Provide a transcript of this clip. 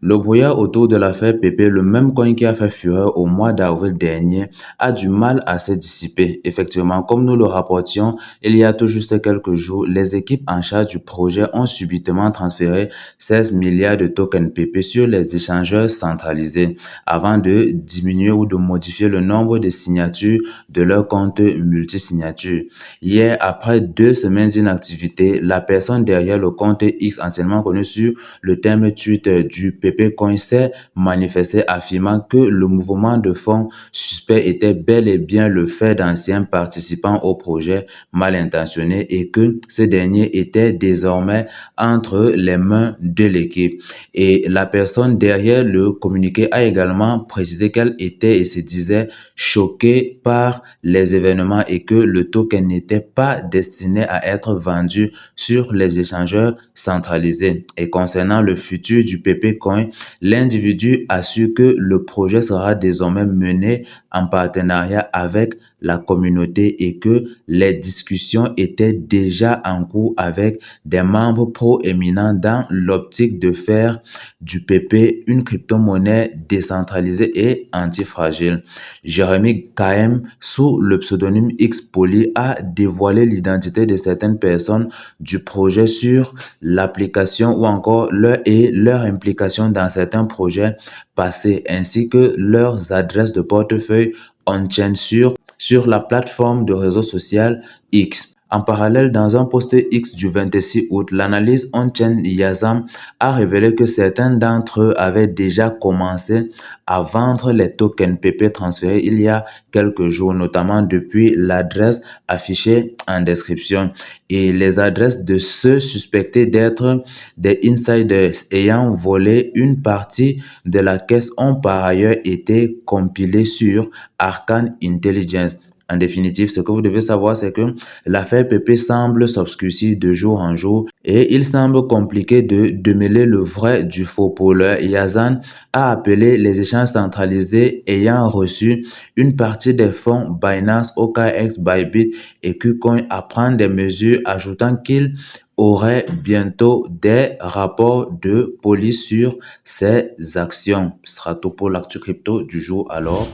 Le brouillard autour de l'affaire Pépé, le même coin qui a fait fureur au mois d'avril dernier, a du mal à se dissiper. Effectivement, comme nous le rapportions il y a tout juste quelques jours, les équipes en charge du projet ont subitement transféré 16 milliards de tokens Pépé sur les échangeurs centralisés avant de diminuer ou de modifier le nombre de signatures de leur compte multisignatures. Hier, après 2 semaines d'inactivité, la personne derrière le compte X, anciennement connu sur le thème Twitter du PP Coin, s'est manifesté affirmant que le mouvement de fonds suspect était bel et bien le fait d'anciens participants au projet mal intentionnés et que ce dernier était désormais entre les mains de l'équipe. Et la personne derrière le communiqué a également précisé qu'elle était et se disait choquée par les événements et que le token n'était pas destiné à être vendu sur les échangeurs centralisés. Et concernant le futur du PP Coin, l'individu assure que le projet sera désormais mené en partenariat avec la communauté et que les discussions étaient déjà en cours avec des membres proéminents dans l'optique de faire du PP une crypto-monnaie décentralisée et antifragile. Jérémy Kahem, sous le pseudonyme X-Poly, a dévoilé l'identité de certaines personnes du projet sur l'application ou encore leur implication dans certains projets passés ainsi que leurs adresses de portefeuille on-chain sur la plateforme de réseau social X. En parallèle, dans un post X du 26 août, l'analyse on-chain Yazam a révélé que certains d'entre eux avaient déjà commencé à vendre les tokens PP transférés il y a quelques jours, notamment depuis l'adresse affichée en description. Et les adresses de ceux suspectés d'être des insiders ayant volé une partie de la caisse ont par ailleurs été compilées sur Arcane Intelligence. En définitive, ce que vous devez savoir, c'est que l'affaire PP semble s'obscurcir de jour en jour et il semble compliqué de démêler le vrai du faux. Pour l'heure, Yazan a appelé les échanges centralisés ayant reçu une partie des fonds Binance, OKX, Bybit et KuCoin à prendre des mesures, ajoutant qu'il aurait bientôt des rapports de police sur ces actions. Ce sera tout pour l'actu crypto du jour alors.